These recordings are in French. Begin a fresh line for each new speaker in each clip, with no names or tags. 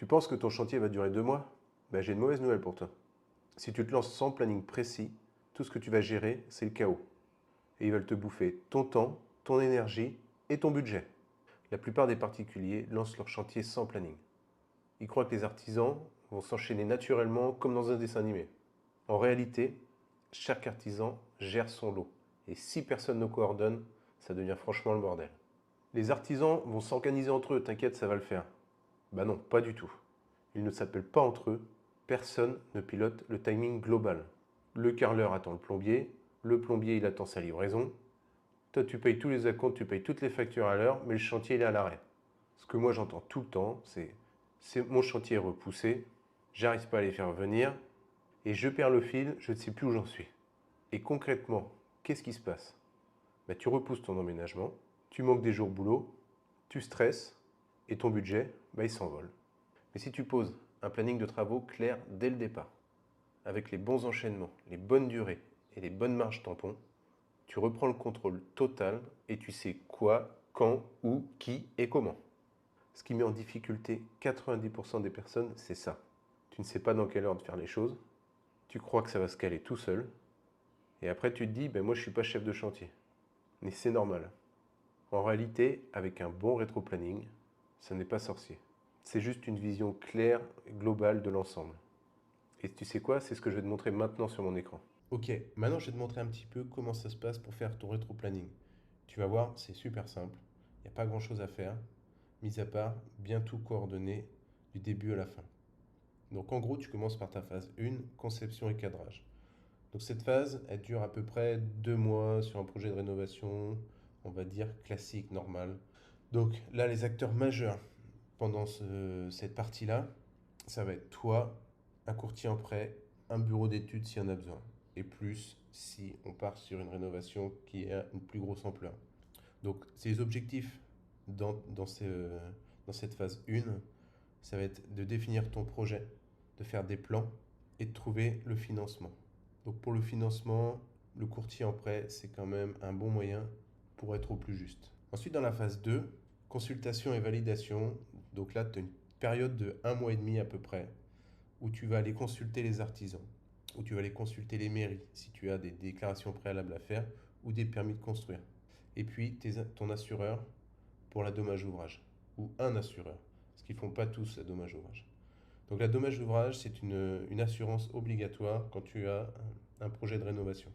Tu penses que ton chantier va durer 2 mois? Ben, j'ai une mauvaise nouvelle pour toi. Si tu te lances sans planning précis, tout ce que tu vas gérer, c'est le chaos. Et ils veulent te bouffer ton temps, ton énergie et ton budget. La plupart des particuliers lancent leur chantier sans planning. Ils croient que les artisans vont s'enchaîner naturellement comme dans un dessin animé. En réalité, chaque artisan gère son lot. Et si personne ne coordonne, ça devient franchement le bordel. Les artisans vont s'organiser entre eux, t'inquiète, ça va le faire. Bah non, pas du tout. Ils ne s'appellent pas entre eux, personne ne pilote le timing global. Le carreleur attend le plombier il attend sa livraison. Toi tu payes tous les acomptes, tu payes toutes les factures à l'heure, mais le chantier il est à l'arrêt. Ce que moi j'entends tout le temps, c'est mon chantier est repoussé, j'arrive pas à les faire venir, et je perds le fil, je ne sais plus où j'en suis. Et concrètement, qu'est-ce qui se passe? Bah, tu repousses ton emménagement, tu manques des jours boulot, tu stresses, et ton budget, bah, il s'envole. Mais si tu poses un planning de travaux clair dès le départ, avec les bons enchaînements, les bonnes durées et les bonnes marges tampons, tu reprends le contrôle total et tu sais quoi, quand, où, qui et comment. Ce qui met en difficulté 90% des personnes, c'est ça. Tu ne sais pas dans quelle ordre faire les choses, tu crois que ça va se caler tout seul, et après tu te dis, ben moi je suis pas chef de chantier. Mais c'est normal. En réalité, avec un bon rétro-planning, ça n'est pas sorcier. C'est juste une vision claire et globale de l'ensemble. Et tu sais quoi? C'est ce que je vais te montrer maintenant sur mon écran. Ok, maintenant je vais te montrer un petit peu comment ça se passe pour faire ton rétro-planning. Tu vas voir, c'est super simple. Il n'y a pas grand-chose à faire, mis à part bien tout coordonner du début à la fin. Donc en gros, tu commences par ta phase 1, conception et cadrage. Donc cette phase, elle dure à peu près 2 mois sur un projet de rénovation, on va dire classique, normal. Donc là, les acteurs majeurs pendant cette partie-là, ça va être toi, un courtier en prêt, un bureau d'études s'il y en a besoin. Et plus si on part sur une rénovation qui a une plus grosse ampleur. Donc ces objectifs dans cette phase 1, ça va être de définir ton projet, de faire des plans et de trouver le financement. Donc pour le financement, le courtier en prêt, c'est quand même un bon moyen pour être au plus juste. Ensuite, dans la phase 2, consultation et validation. Donc là, tu as une période de 1 mois et demi à peu près, où tu vas aller consulter les artisans, où tu vas aller consulter les mairies, si tu as des déclarations préalables à faire, ou des permis de construire. Et puis ton assureur pour la dommage ouvrage, ou un assureur, parce qu'ils ne font pas tous la dommage ouvrage. Donc la dommage d'ouvrage, c'est une assurance obligatoire quand tu as un projet de rénovation.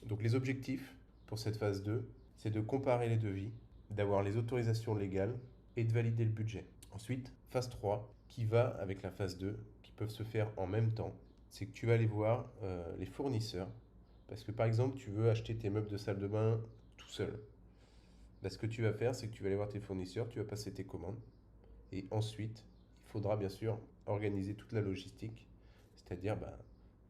Donc les objectifs pour cette phase 2, c'est de comparer les devis, d'avoir les autorisations légales et de valider le budget. Ensuite, phase 3, qui va avec la phase 2, qui peuvent se faire en même temps, c'est que tu vas aller voir les fournisseurs, parce que par exemple, tu veux acheter tes meubles de salle de bain tout seul. Bah, ce que tu vas faire, c'est que tu vas aller voir tes fournisseurs, tu vas passer tes commandes, et ensuite, il faudra bien sûr organiser toute la logistique, c'est-à-dire,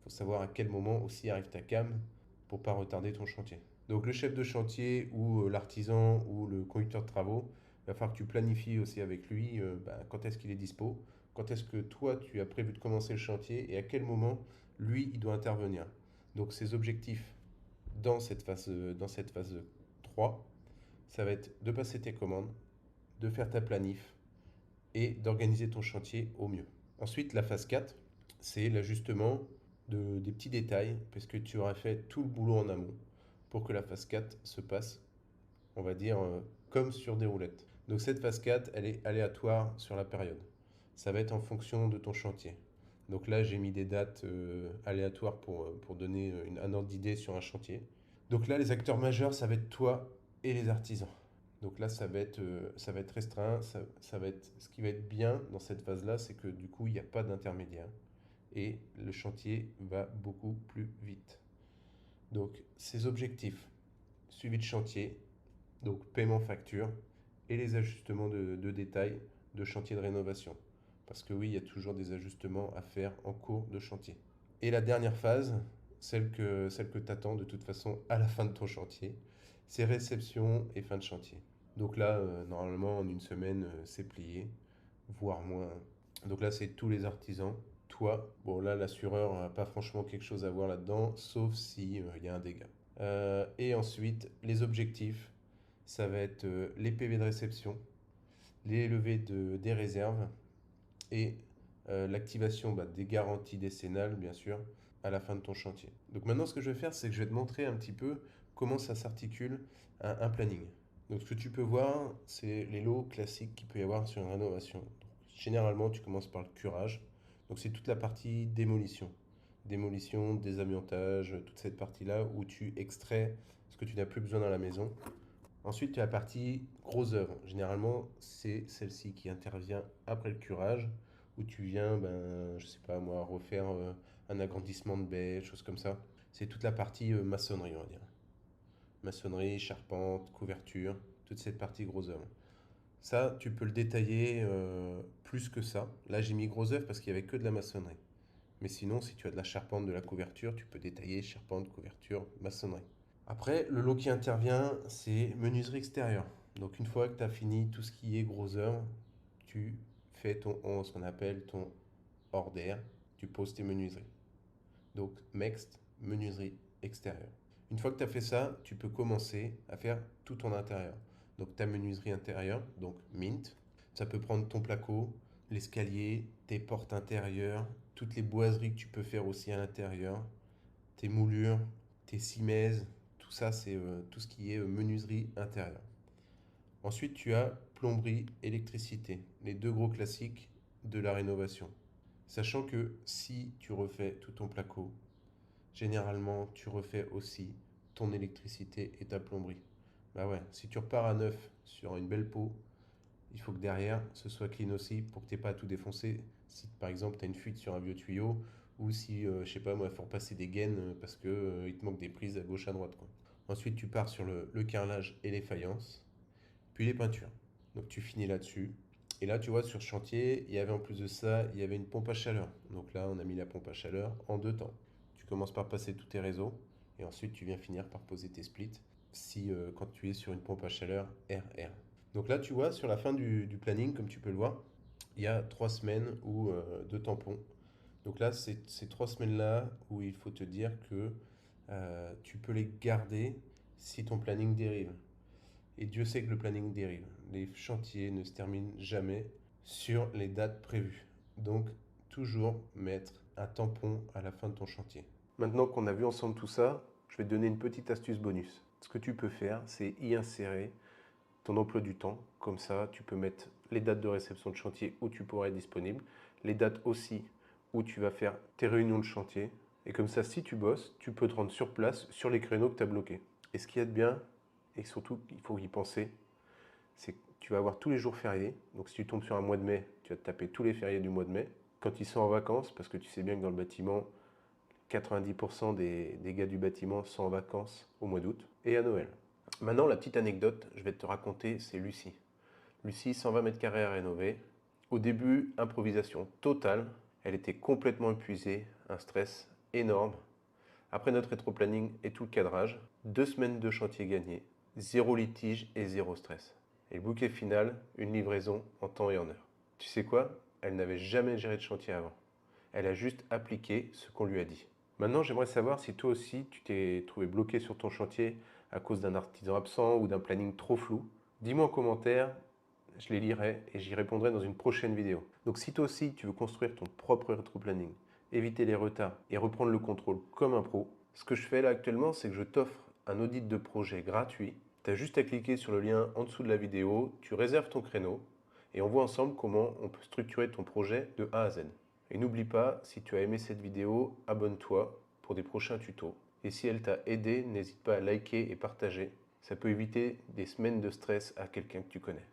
faut savoir à quel moment aussi arrive ta cam pour pas retarder ton chantier. Donc le chef de chantier ou l'artisan ou le conducteur de travaux, il va falloir que tu planifies aussi avec lui quand est-ce qu'il est dispo, quand est-ce que toi tu as prévu de commencer le chantier et à quel moment lui il doit intervenir. Donc ses objectifs dans cette phase 3, ça va être de passer tes commandes, de faire ta planif, et d'organiser ton chantier au mieux. Ensuite, la phase 4, c'est l'ajustement des petits détails, parce que tu auras fait tout le boulot en amont pour que la phase 4 se passe, on va dire, comme sur des roulettes. Donc cette phase 4, elle est aléatoire sur la période. Ça va être en fonction de ton chantier. Donc là, j'ai mis des dates aléatoires pour donner un ordre d'idée sur un chantier. Donc là, les acteurs majeurs, ça va être toi et les artisans. Donc là, ça va être restreint. Ça va être, ce qui va être bien dans cette phase-là, c'est que du coup, il n'y a pas d'intermédiaire et le chantier va beaucoup plus vite. Donc, ces objectifs, suivi de chantier, donc paiement facture et les ajustements de détails de chantier de rénovation. Parce que oui, il y a toujours des ajustements à faire en cours de chantier. Et la dernière phase, celle que tu attends de toute façon à la fin de ton chantier, c'est réception et fin de chantier. Donc là, normalement, en une semaine, c'est plié, voire moins. Donc là, c'est tous les artisans. Toi, bon là, l'assureur n'a pas franchement quelque chose à voir là-dedans, sauf si il y a un dégât. Et ensuite, les objectifs, ça va être les PV de réception, les levées des réserves et l'activation des garanties décennales, bien sûr, à la fin de ton chantier. Donc maintenant, ce que je vais faire, c'est que je vais te montrer un petit peu comment ça s'articule un planning. Donc ce que tu peux voir, c'est les lots classiques qu'il peut y avoir sur une rénovation. Donc, généralement, tu commences par le curage. Donc c'est toute la partie démolition. Démolition, désamiantage, toute cette partie-là où tu extrais ce que tu n'as plus besoin dans la maison. Ensuite, tu as la partie gros œuvre. Généralement, c'est celle-ci qui intervient après le curage, où tu viens, je sais pas moi, refaire un agrandissement de baie, choses comme ça. C'est toute la partie maçonnerie, on va dire. Maçonnerie, charpente, couverture, toute cette partie gros œuvre. Ça, tu peux le détailler plus que ça. Là, j'ai mis gros œuvre parce qu'il n'y avait que de la maçonnerie. Mais sinon, si tu as de la charpente, de la couverture, tu peux détailler charpente, couverture, maçonnerie. Après, le lot qui intervient, c'est menuiserie extérieure. Donc une fois que tu as fini tout ce qui est gros œuvre, tu fais ce qu'on appelle ton hors d'air, tu poses tes menuiseries. Donc next, menuiserie extérieure. Une fois que tu as fait ça, tu peux commencer à faire tout ton intérieur. Donc ta menuiserie intérieure, donc mint, ça peut prendre ton placo, l'escalier, tes portes intérieures, toutes les boiseries que tu peux faire aussi à l'intérieur, tes moulures, tes cimaises, tout ça c'est tout ce qui est menuiserie intérieure. Ensuite tu as plomberie, électricité, les deux gros classiques de la rénovation. Sachant que si tu refais tout ton placo, généralement tu refais aussi ton électricité et ta plomberie. Bah ouais, si tu repars à neuf sur une belle peau, il faut que derrière ce soit clean aussi pour que tu n'aies pas à tout défoncer. Si par exemple tu as une fuite sur un vieux tuyau, ou si, je sais pas moi, il faut repasser des gaines parce que il te manque des prises à gauche à droite, quoi. Ensuite, tu pars sur le carrelage et les faïences, puis les peintures. Donc tu finis là-dessus. Et là, tu vois, sur ce chantier, il y avait en plus de ça, il y avait une pompe à chaleur. Donc là, on a mis la pompe à chaleur en deux temps. Tu commences par passer tous tes réseaux, et ensuite tu viens finir par poser tes splits, si quand tu es sur une pompe à chaleur RR. Donc là, tu vois, sur la fin du planning, comme tu peux le voir, il y a 3 semaines ou de tampons. Donc là, c'est ces 3 semaines-là où il faut te dire que tu peux les garder si ton planning dérive. Et Dieu sait que le planning dérive. Les chantiers ne se terminent jamais sur les dates prévues. Donc, toujours mettre un tampon à la fin de ton chantier. Maintenant qu'on a vu ensemble tout ça, je vais te donner une petite astuce bonus. Ce que tu peux faire, c'est y insérer ton emploi du temps. Comme ça, tu peux mettre les dates de réception de chantier où tu pourras être disponible, les dates aussi où tu vas faire tes réunions de chantier. Et comme ça, si tu bosses, tu peux te rendre sur place sur les créneaux que tu as bloqués. Et ce qu'il y a de bien, et surtout il faut y penser, c'est que tu vas avoir tous les jours fériés. Donc si tu tombes sur un mois de mai, tu vas te taper tous les fériés du mois de mai. Quand ils sont en vacances, parce que tu sais bien que dans le bâtiment, 90% des gars du bâtiment sont en vacances au mois d'août et à Noël. Maintenant, la petite anecdote, je vais te raconter, c'est Lucie. Lucie, 120 mètres carrés à rénover. Au début, improvisation totale. Elle était complètement épuisée, un stress énorme. Après notre rétro-planning et tout le cadrage, 2 semaines de chantier gagné, zéro litige et zéro stress. Et le bouquet final, une livraison en temps et en heure. Tu sais quoi? Elle n'avait jamais géré de chantier avant. Elle a juste appliqué ce qu'on lui a dit. Maintenant, j'aimerais savoir si toi aussi tu t'es trouvé bloqué sur ton chantier à cause d'un artisan absent ou d'un planning trop flou. Dis-moi en commentaire, je les lirai et j'y répondrai dans une prochaine vidéo. Donc si toi aussi tu veux construire ton propre rétro-planning, éviter les retards et reprendre le contrôle comme un pro, ce que je fais là actuellement, c'est que je t'offre un audit de projet gratuit. Tu as juste à cliquer sur le lien en dessous de la vidéo, tu réserves ton créneau et on voit ensemble comment on peut structurer ton projet de A à Z. Et n'oublie pas, si tu as aimé cette vidéo, abonne-toi pour des prochains tutos. Et si elle t'a aidé, n'hésite pas à liker et partager. Ça peut éviter des semaines de stress à quelqu'un que tu connais.